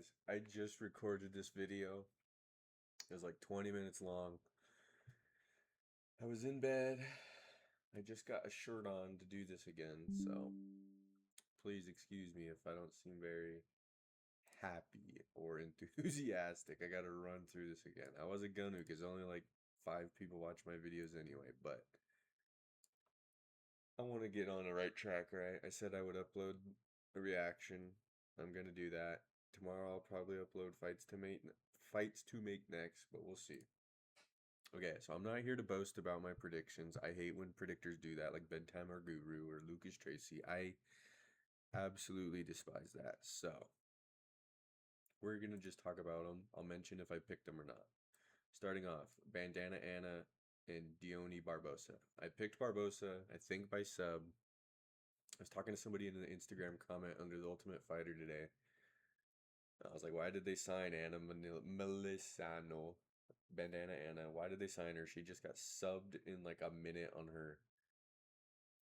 guys, I just recorded this video. It was like 20 minutes long. I was in bed. I just got a shirt on to do this again, so please excuse me if I don't seem very happy or enthusiastic. I gotta run through this again. I wasn't gonna because only like 5 people watch my videos anyway, but I want to get on the right track, right? I said I would upload a reaction. I'm gonna do that. Tomorrow I'll probably upload fights to make next, but we'll see. Okay, so I'm not here to boast about my predictions. I hate when predictors do that, like Bedtime or Guru or Lucas Tracy. I absolutely despise that. So we're gonna just talk about them. I'll mention if I picked them or not. Starting off, Bandana Anna and Dione Barbosa. I picked Barbosa, I think by sub. I was talking to somebody in the Instagram comment under the Ultimate Fighter today. I was like, why did they sign Anna Melisano? Bandana Anna. Why did they sign her? She just got subbed in like a minute on her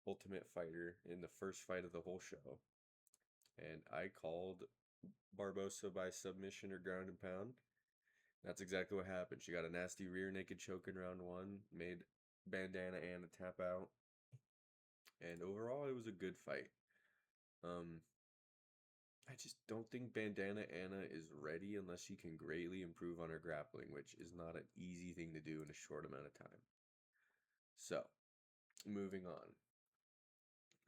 Ultimate Fighter in the first fight of the whole show. And I called Barbosa by submission or ground and pound. That's exactly what happened. She got a nasty rear naked choke in round one, made Bandana Anna tap out. And overall, it was a good fight. Um, I just don't think Bandana Anna is ready unless she can greatly improve on her grappling, which is not an easy thing to do in a short amount of time. So, moving on.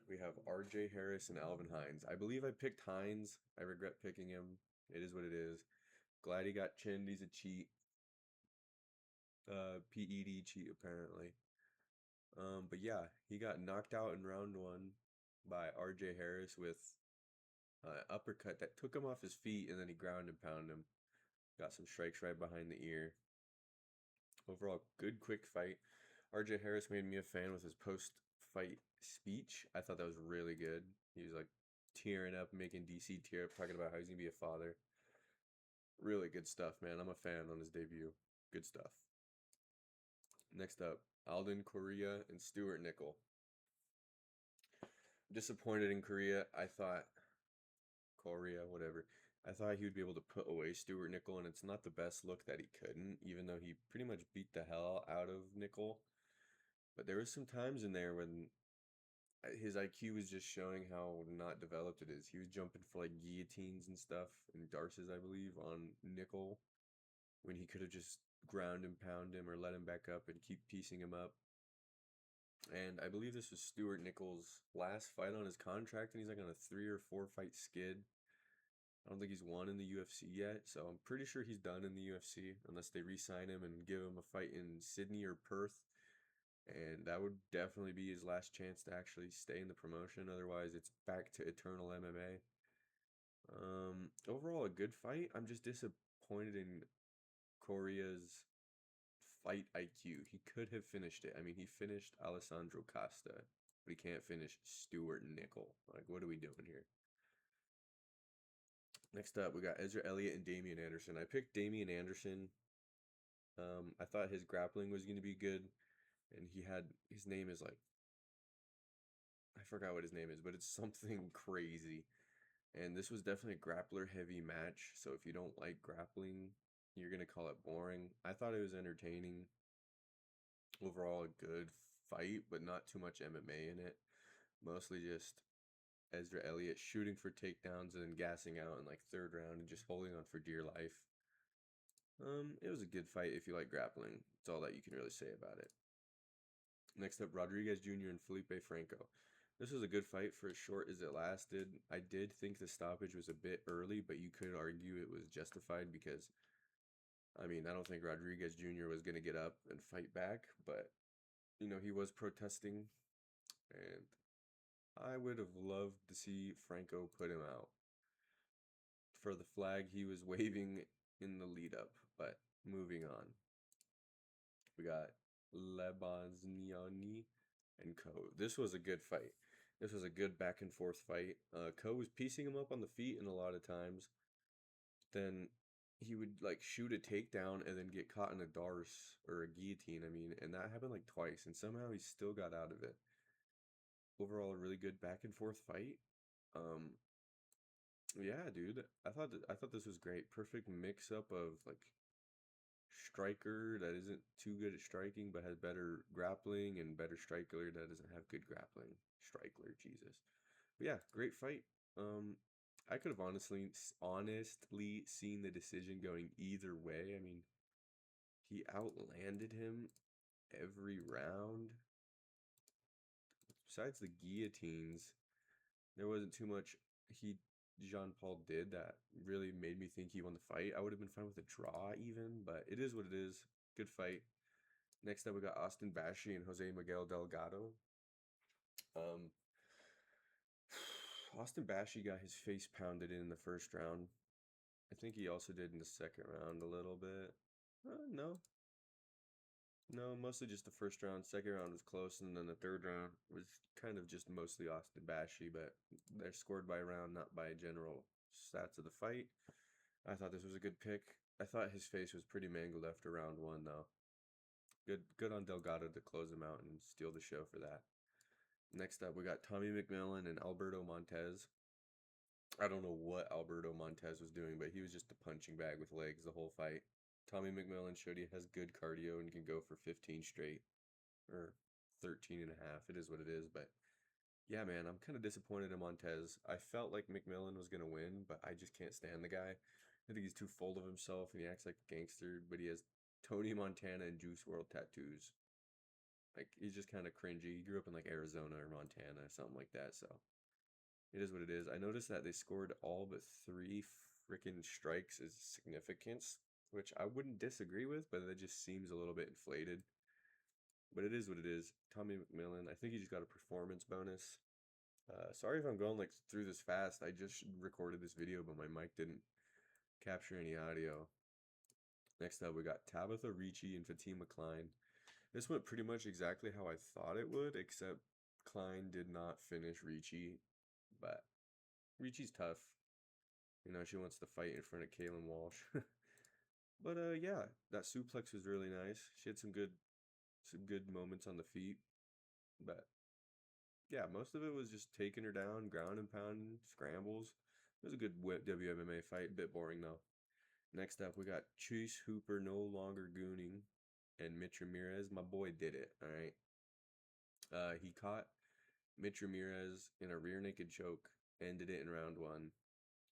We have RJ Harris and Alvin Hines. I believe I picked Hines. I regret picking him. It is what it is. Glad he got chinned. He's a cheat. PED cheat, apparently. But yeah, he got knocked out in round one by RJ Harris with uppercut that took him off his feet, and then he ground and pounded him. Got some strikes right behind the ear. Overall, good, quick fight. RJ Harris made me a fan with his post-fight speech. I thought that was really good. He was like tearing up, making DC tear up, talking about how he's gonna be a father. Really good stuff, man. I'm a fan on his debut. Good stuff. Next up, Alden Correa and Stuart Nickel. Disappointed in Korea. I thought Correa, whatever. I thought he would be able to put away Stuart Nickel, and it's not the best look that he couldn't, even though he pretty much beat the hell out of Nickel. But there was some times in there when his IQ was just showing how not developed it is. He was jumping for like guillotines and stuff and darces, I believe, on Nickel when he could have just ground and pound him or let him back up and keep piecing him up. And I believe this was Stuart Nickel's last fight on his contract, and he's like on a 3 or 4 fight skid. I don't think he's won in the UFC yet, so I'm pretty sure he's done in the UFC unless they re-sign him and give him a fight in Sydney or Perth. And that would definitely be his last chance to actually stay in the promotion. Otherwise, it's back to eternal MMA. Overall, a good fight. I'm just disappointed in Correa's fight IQ. He could have finished it. I mean, he finished Alessandro Costa, but he can't finish Stuart Nickel. Like, what are we doing here? Next up, we got Ezra Elliott and Damian Anderson. I picked Damian Anderson. I thought his grappling was going to be good, and his name is like, I forgot what his name is, but it's something crazy. And this was definitely a grappler heavy match. So if you don't like grappling, you're going to call it boring. I thought it was entertaining. Overall, a good fight, but not too much MMA in it. Mostly just Ezra Elliott shooting for takedowns and then gassing out in like third round and just holding on for dear life. It was a good fight if you like grappling. That's all that you can really say about it. Next up, Rodriguez Jr. and Felipe Franco. This was a good fight for as short as it lasted. I did think the stoppage was a bit early, but you could argue it was justified because, I mean, I don't think Rodriguez Jr. was going to get up and fight back, but, he was protesting, and I would have loved to see Franco put him out for the flag he was waving in the lead up, but moving on. We got Lebazniani and Co. This was a good fight. This was a good back and forth fight. Co was piecing him up on the feet and a lot of times. Then he would like shoot a takedown and then get caught in a darce or a guillotine. I mean, and that happened like twice, and somehow he still got out of it. Overall, a really good back and forth fight. Um, Yeah, dude. I thought this was great. Perfect mix up of like striker that isn't too good at striking but has better grappling and better striker that doesn't have good grappling. Striker, Jesus. But yeah, great fight. I could have honestly seen the decision going either way. I mean, he outlanded him every round. Besides the guillotines, there wasn't too much he Jean Paul did that really made me think he won the fight. I would have been fine with a draw even, but it is what it is. Good fight. Next up, we got Austin Bashi and Jose Miguel Delgado. Um, Austin Bashi got his face pounded in the first round. I think he also did in the second round a little bit. No, no, mostly just the first round. Second round was close, and then the third round was kind of just mostly Austin Bashi, but they're scored by round, not by general stats of the fight. I thought this was a good pick. I thought his face was pretty mangled after round one, though. Good on Delgado to close him out and steal the show for that. Next up, we got Tommy McMillan and Alberto Montez. I don't know what Alberto Montez was doing, but he was just a punching bag with legs the whole fight. Tommy McMillan showed he has good cardio and can go for 15 straight or 13 and a half. It is what it is, but yeah, man, I'm kind of disappointed in Montez. I felt like McMillan was going to win, but I just can't stand the guy. I think he's too full of himself and he acts like a gangster, but he has Tony Montana and Juice World tattoos. Like, he's just kind of cringy. He grew up in like Arizona or Montana or something like that, so it is what it is. I noticed that they scored all but three freaking strikes as significance, which I wouldn't disagree with, but it just seems a little bit inflated. But it is what it is. Tommy McMillan, I think he just got a performance bonus. Sorry if I'm going like through this fast. I just recorded this video, but my mic didn't capture any audio. Next up, we got Tabitha Ricci and Fatima Klein. This went pretty much exactly how I thought it would, except Klein did not finish Ricci. But Ricci's tough. You know, she wants to fight in front of Kaylin Walsh. But yeah, that suplex was really nice. She had some good moments on the feet. But yeah, most of it was just taking her down, ground and pounding, scrambles. It was a good WMMA fight. A bit boring though. Next up, we got Chase Hooper no longer gooning, and Mitch Ramirez. My boy did it. All right. He caught Mitch Ramirez in a rear naked choke. Ended it in round one.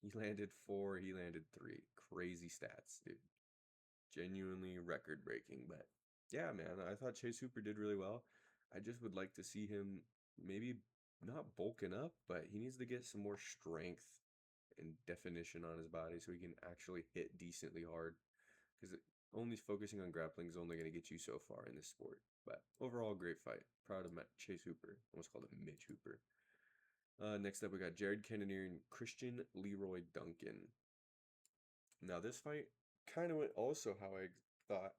He landed four. He landed three. Crazy stats, dude. Genuinely record breaking. But yeah, man, I thought Chase Hooper did really well. I just would like to see him maybe not bulking up, but he needs to get some more strength and definition on his body so he can actually hit decently hard. Because only focusing on grappling is only going to get you so far in this sport. But overall, great fight. Proud of Chase Hooper. Almost called him Mitch Hooper. Next up, we got Jared Cannonier and Christian Leroy Duncan. Now, this fight kind of went also how I thought.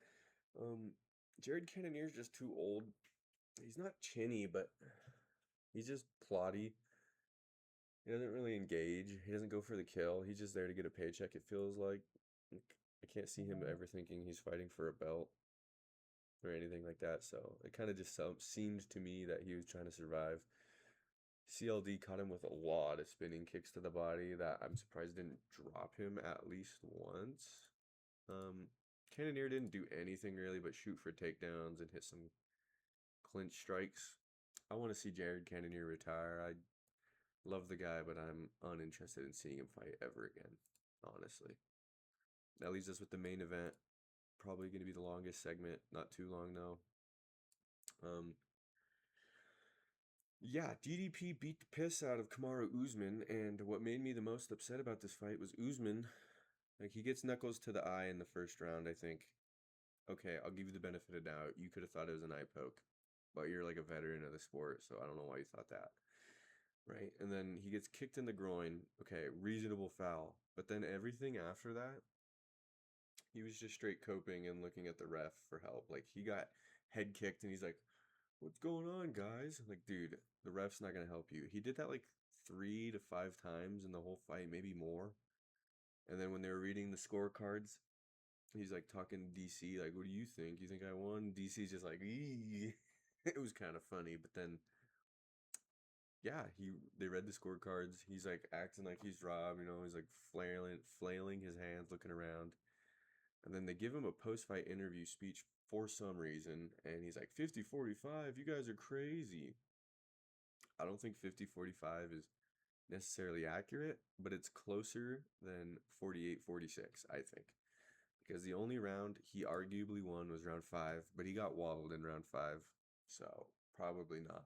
Um, Jared Cannonier's just too old. He's not chinny, but he's just plotty. He doesn't really engage. He doesn't go for the kill. He's just there to get a paycheck, it feels like. I can't see him ever thinking he's fighting for a belt or anything like that. So it kind of just seemed to me that he was trying to survive. CLD caught him with a lot of spinning kicks to the body that I'm surprised didn't drop him at least once. Cannonier didn't do anything really but shoot for takedowns and hit some clinch strikes. I want to see Jared Cannonier retire. I love the guy, but I'm uninterested in seeing him fight ever again, honestly. That leaves us with the main event. Probably going to be the longest segment. Not too long, though. Yeah, DDP beat the piss out of Kamaru Usman, and what made me the most upset about this fight was Usman. Like, he gets knuckles to the eye in the first round, I think. Okay, I'll give you the benefit of doubt. You could have thought it was an eye poke, but you're like a veteran of the sport, so I don't know why you thought that. Right? And then he gets kicked in the groin. Okay, reasonable foul. But then everything after that, he was just straight coping and looking at the ref for help. Like, he got head kicked and he's like, "What's going on, guys?" I'm like, dude, the ref's not going to help you. He did that like 3 to 5 times in the whole fight, maybe more. And then when they were reading the scorecards, he's like talking to DC, like, "What do you think? You think I won?" DC's just like, "Eee." It was kind of funny, but then yeah, they read the scorecards. He's like acting like he's Rob, you know, he's like flailing his hands, looking around. And then they give him a post-fight interview speech for some reason, and he's like 50-45, you guys are crazy. I don't think 50-45 is necessarily accurate, but it's closer than 48-46, I think. Because the only round he arguably won was round 5, but he got walled in round 5, so probably not.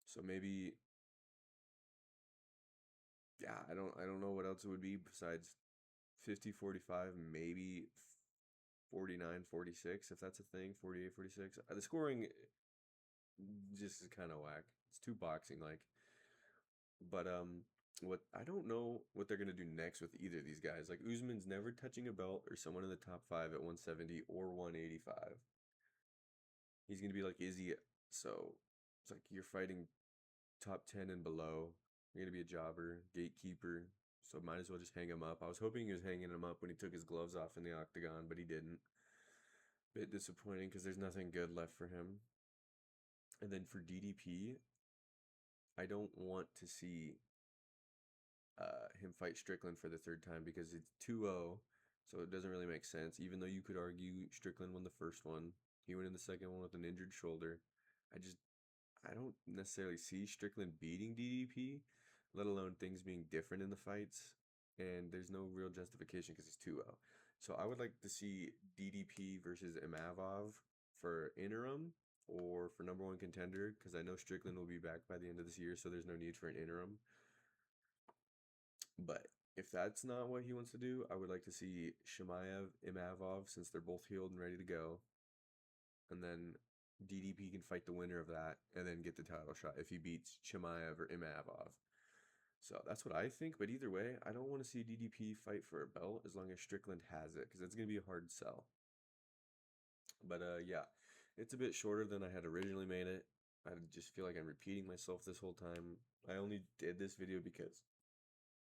So maybe, yeah, I don't know what else it would be besides 50-45, maybe 49-46 if that's a thing, 48-46. The scoring just is kind of whack. It's too boxing like. But what I don't know what they're gonna do next with either of these guys. Like Usman's never touching a belt or someone in the top 5 at 170 or 185. He's gonna be like Izzy, so it's like you're fighting top 10 and below. You're gonna be a jobber, gatekeeper, so might as well just hang him up. I was hoping he was hanging him up when he took his gloves off in the octagon, but he didn't. Bit disappointing because there's nothing good left for him. And then for DDP, I don't want to see him fight Strickland for the third time because it's 2-0, so it doesn't really make sense. Even though you could argue Strickland won the first one, he went in the second one with an injured shoulder. I don't necessarily see Strickland beating DDP, let alone things being different in the fights. And there's no real justification because it's 2-0. So I would like to see DDP versus Imavov for interim or for number 1 contender because I know Strickland will be back by the end of this year, so there's no need for an interim. But if that's not what he wants to do, I would like to see Shemaev, Imavov, since they're both healed and ready to go. And then DDP can fight the winner of that and then get the title shot if he beats Chimaev or Imavov. So that's what I think. But either way, I don't want to see DDP fight for a belt as long as Strickland has it because it's going to be a hard sell. But yeah, it's a bit shorter than I had originally made it. I just feel like I'm repeating myself this whole time. I only did this video because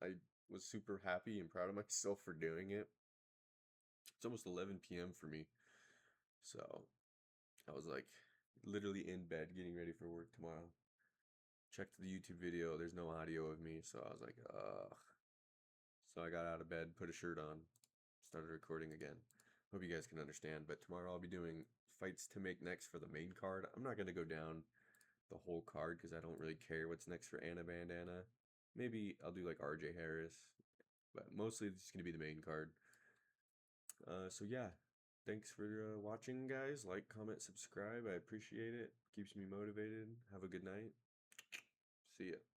I was super happy and proud of myself for doing it. It's almost 11 p.m. for me. So I was like literally in bed getting ready for work tomorrow. Checked the YouTube video, there's no audio of me, so I was like, ugh. So I got out of bed, put a shirt on, started recording again. Hope you guys can understand, but tomorrow I'll be doing fights to make next for the main card. I'm not going to go down the whole card because I don't really care what's next for Anna Bandana. Maybe I'll do like RJ Harris, but mostly it's going to be the main card. So yeah, thanks for watching, guys. Like, comment, subscribe. I appreciate it. Keeps me motivated. Have a good night. See ya.